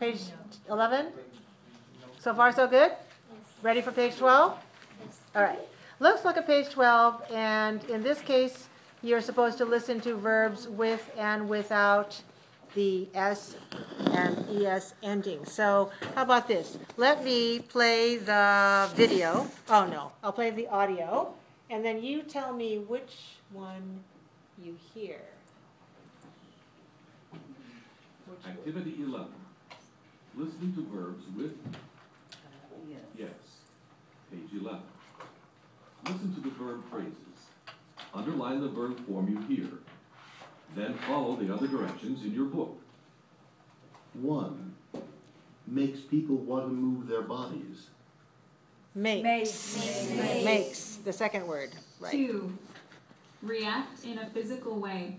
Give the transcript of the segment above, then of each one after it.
Page 11? So far, so good? Ready for page 12? All right. Let's look at page 12, and in this case, you're supposed to listen to verbs with and without the S and ES ending. So how about this? Let me play the video. Oh, no. I'll play the audio, and then you tell me which one you hear. Activity 11. Listening to verbs with yes. Page 11. Listen to the verb phrases. Underline the verb form you hear. Then follow the other directions in your book. 1. Makes people want to move their bodies. Makes. The second word. Right. 2. React in a physical way.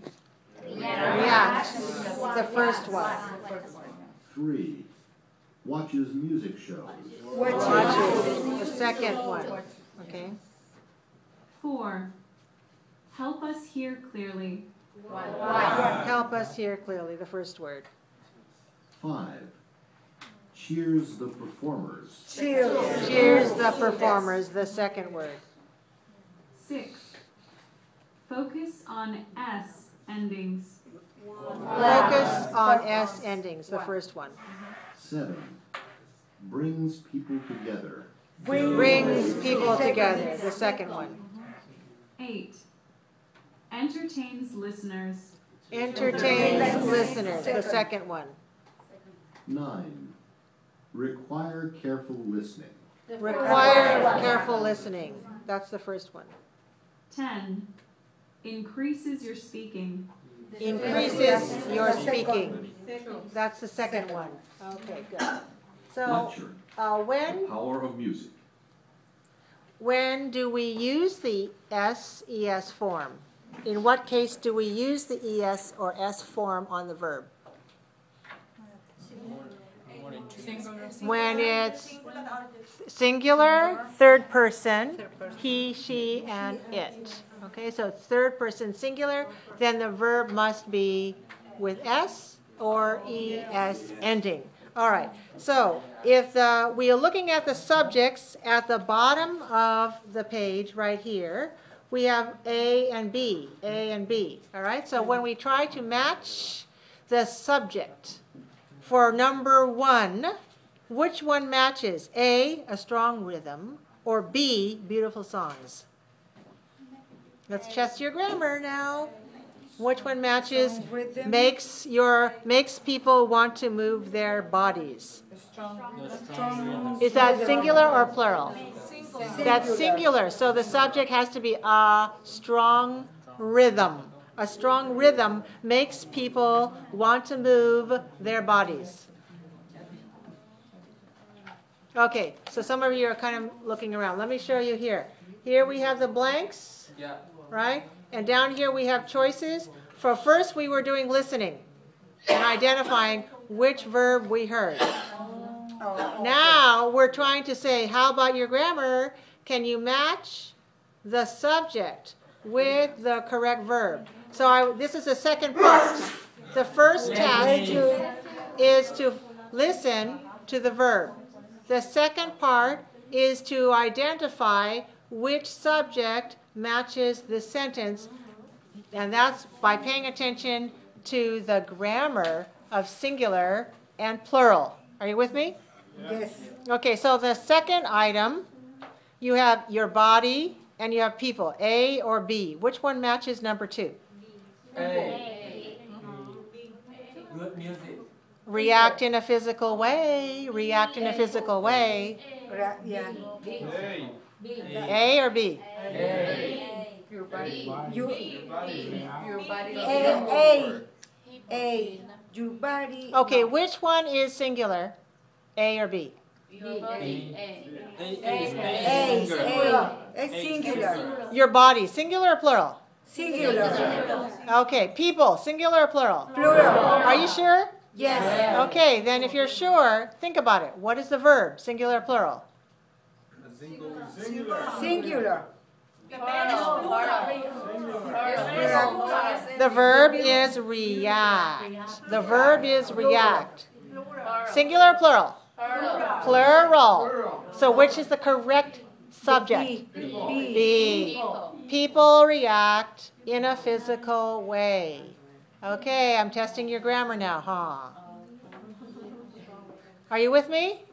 React. The first one. 3. Watches music shows. Watches. The second one. Okay. 4. Help us hear clearly. Help us hear clearly. The first word. 5. Cheers the performers. Cheers the performers. The second word. 6. Focus on S endings. Focus on S endings. The first one. 7. Brings people together. Brings people together. The second one. 8. Entertains listeners. Entertains listeners. The second one. 9. Require careful listening. Require careful listening. That's the first one. 10. Increases your speaking. Increases your speaking. That's the second one. Okay, good. So, Lecture. The when power of music. do we use the SES form? In what case do we use the ES or S form on the verb? When it's singular, third person, he, she, and it. Okay, so third person singular, then the verb must be with S or ES ending. All right, so if we are looking at the subjects at the bottom of the page right here, we have A and B, all right? So when we try to match the subject for number 1, which one matches? A strong rhythm, or B, beautiful songs? Let's test your grammar now. Which one matches? Makes people want to move their bodies. Is that singular or plural? That's singular. So the subject has to be a strong rhythm. A strong rhythm makes people want to move their bodies. Okay, so some of you are kind of looking around. Let me show you here. Here we have the blanks, right? And down here we have choices. For first we were doing listening and identifying which verb we heard. Now we're trying to say, how about your grammar? Can you match the subject with the correct verb? So this is the second part. The first task is to listen to the verb. The second part is to identify which subject matches the sentence, and that's by paying attention to the grammar of singular and plural. Are you with me? Yes. Okay, so the second item, you have your body and you have people, A or B. Which one matches number 2? A. Good music. React in a physical way. React in a physical way. Yeah. A or B? Your body. Your body. Okay, which one is singular? A or B? A singular. Your body, singular or plural? Singular. Okay, people, singular or plural? Plural. Are you sure? Yes. Okay, then if you're sure, think about it. What is the verb, singular or plural? Singular. The verb is react. The verb is react. Singular or plural? Plural. Plural. So which is the correct subject? B. People react in a physical way. Okay, I'm testing your grammar now, huh? Are you with me?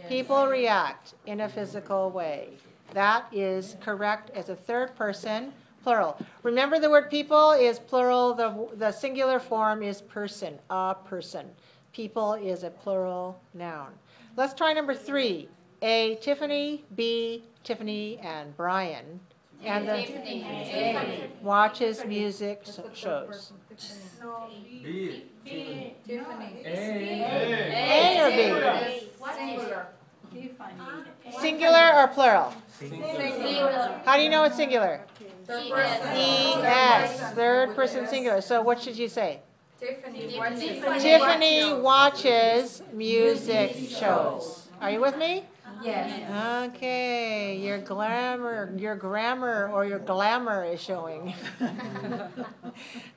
People react in a physical way. That is correct as a third person, plural. Remember the word people is plural. The singular form is person, a person. People is a plural noun. Let's try number 3. A, Tiffany. B, Tiffany and Brian. And the watches music shows. B. Tiffany. A or B? Singular. Singular or plural? Singular. How do you know it's singular? Third person. ES, third person singular. So what should you say? Tiffany. Tiffany watches music shows. Are you with me? Yes. Okay, your grammar or your glamour is showing.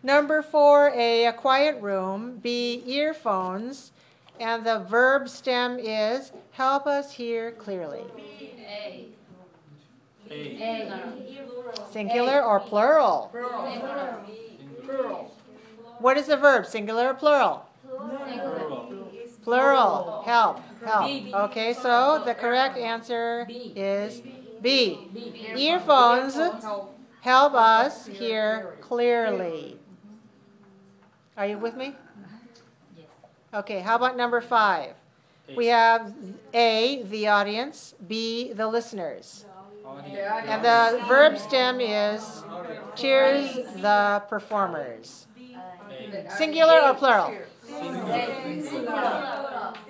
Number 4, a quiet room. B, earphones. And the verb stem is help us hear clearly. Singular or plural? Plural. What is the verb, singular or plural? Plural. Help. Okay, so the correct answer is B. Earphones help us hear clearly. Are you with me? Okay, how about number 5? We have A, the audience, B, the listeners. And the verb stem is cheers the performers. Singular or plural?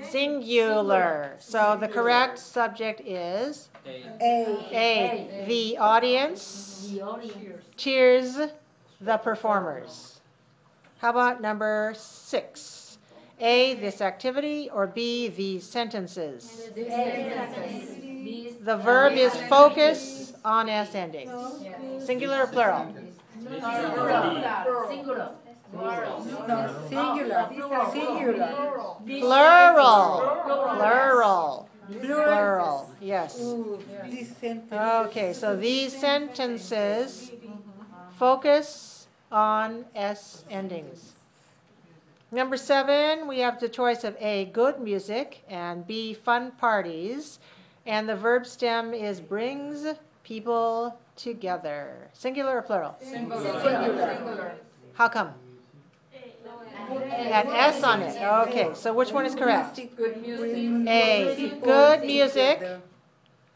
Singular. So the correct subject is A. The audience cheers the performers. How about number 6? A, this activity, or B, these sentences? The verb is focus on S endings. Singular or plural? Singular. Plural. Yes. Okay, so these sentences focus on S endings. Number 7, we have the choice of A, good music, and B, fun parties. And the verb stem is brings people together. Singular or plural? Singular. How come? Had S on it. Okay, so which one is correct? Good music. A, good music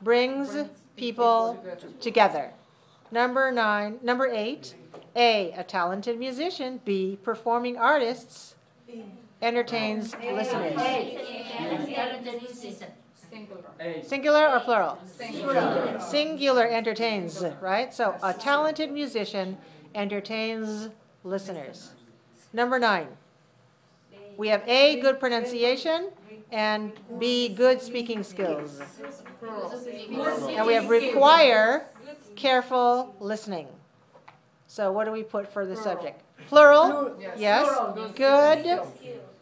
brings people together. Number 8, A, a talented musician. B, performing artists entertains listeners. Singular or plural? Singular. Singular entertains, right? So a talented musician entertains listeners. Number 9. We have A, good pronunciation, and B, good speaking skills. And we have require careful listening. So what do we put for the subject? Plural, yes. Good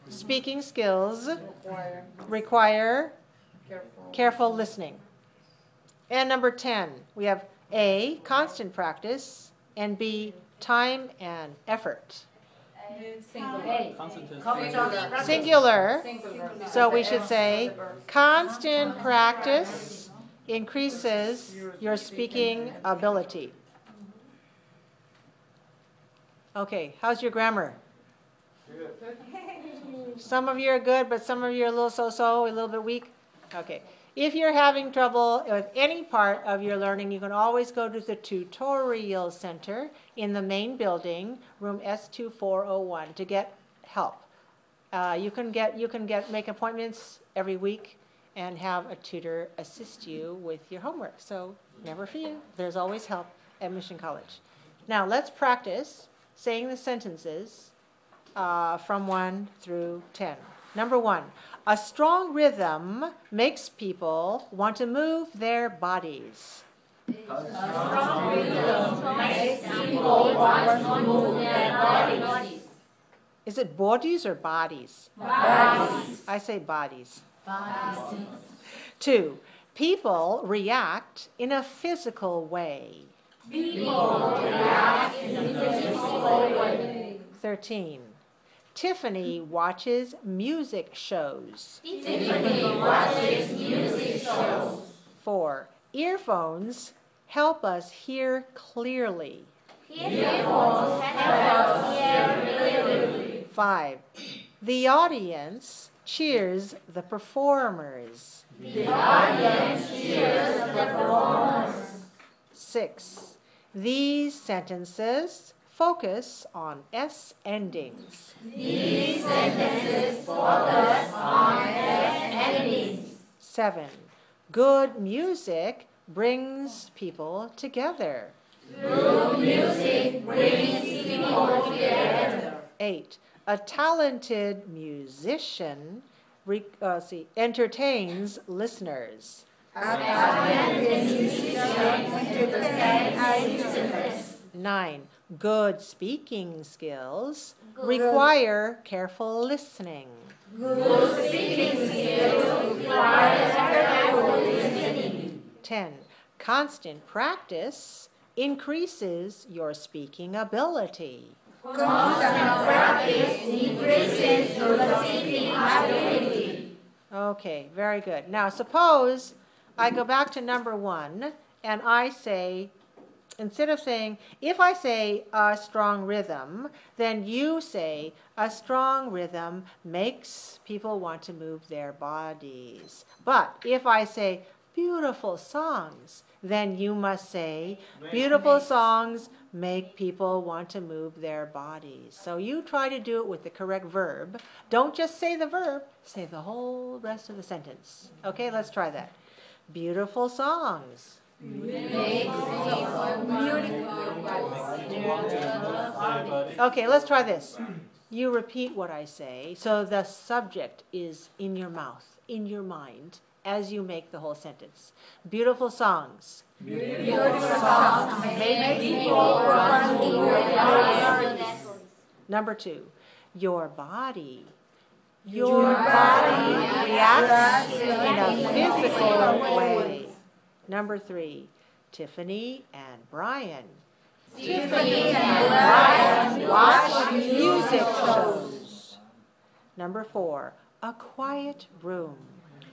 speaking skills require careful listening. And number 10, we have A, constant practice, and B, time and effort. Singular. So we should say constant practice increases your speaking ability. Okay, how's your grammar? Some of you are good, but some of you are a little so-so, a little bit weak. Okay. If you're having trouble with any part of your learning, you can always go to the tutorial center in the main building, room S2401, to get help. You can make appointments every week and have a tutor assist you with your homework. So never fear, there's always help at Mission College. Now let's practice saying the sentences from 1 through 10. Number 1, a strong rhythm makes people want to move their bodies. Is it bodies or bodies? Bodies. I say bodies. Bodies. 2, people react in a physical way. People react in a physical way. 13, Tiffany watches music shows. Tiffany watches music shows. 4, earphones help us hear clearly. Earphones help us hear clearly. 5, the audience cheers the performers. The audience cheers the performers. 6, these sentences focus on S endings. These sentences focus on S endings. 7, good music brings people together. Good music brings people together. 8, a talented musician entertains listeners. A talented musician entertains our listeners. 9, good speaking skills require careful listening. Good speaking skills require careful listening. 10, constant practice increases your speaking ability. Constant practice increases your speaking ability. Okay, very good. Now suppose I go back to number 1 and I say, instead of saying, if I say a strong rhythm, then you say a strong rhythm makes people want to move their bodies. But if I say beautiful songs, then you must say beautiful songs make people want to move their bodies. So you try to do it with the correct verb. Don't just say the verb, say the whole rest of the sentence. Okay, let's try that. Beautiful songs. Okay, let's try this. You repeat what I say, so the subject is in your mouth, in your mind, as you make the whole sentence. Beautiful songs. Beautiful songs make people want to move their bodies. Number 2, your body. Your body reacts in a physical way. Number 3, Tiffany and Brian. Tiffany and Brian Watch music shows. Number 4, a quiet room.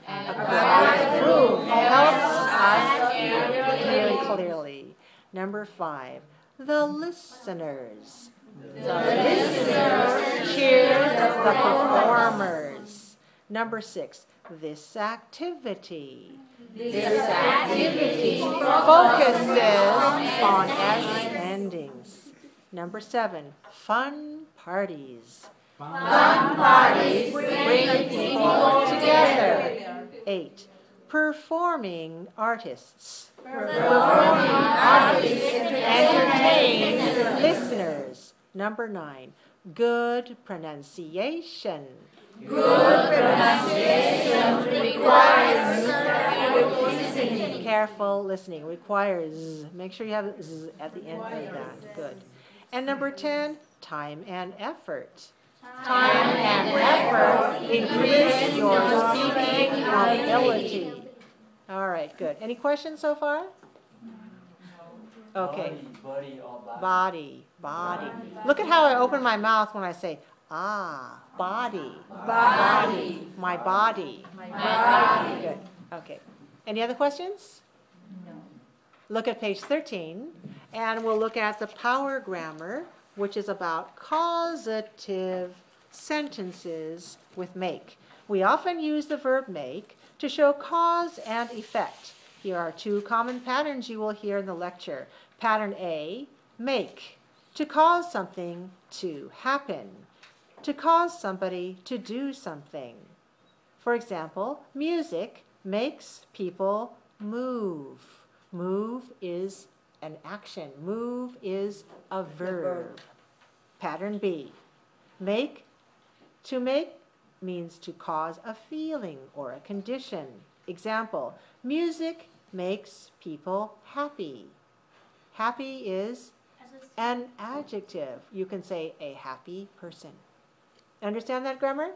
A quiet room helps us hear clearly. Number 5, the listeners. The listeners cheer the performers. Number 6, this activity. This activity Focuses on S endings. Number 7, fun parties. fun parties Bring people together. 8, performing artists. Performing artists Entertain listeners. Number 9, good pronunciation. Good pronunciation requires careful listening. Careful listening requires, make sure you have Z at the end of that. Good. And number 10, time and effort. Time and effort increase your speaking ability. All right, good. Any questions so far? Okay. Body. Look at how I open my mouth when I say, body. Body. My body. Body. Good. Okay. Any other questions? No. Look at page 13, and we'll look at the power grammar, which is about causative sentences with make. We often use the verb make to show cause and effect. Here are 2 common patterns you will hear in the lecture. Pattern A, make, to cause something to happen, to cause somebody to do something. For example, music makes people move. Move is an action. Move is a verb. Pattern B, make, to make means to cause a feeling or a condition. Example, music makes people happy. Happy is an adjective. You can say a happy person. Understand that grammar?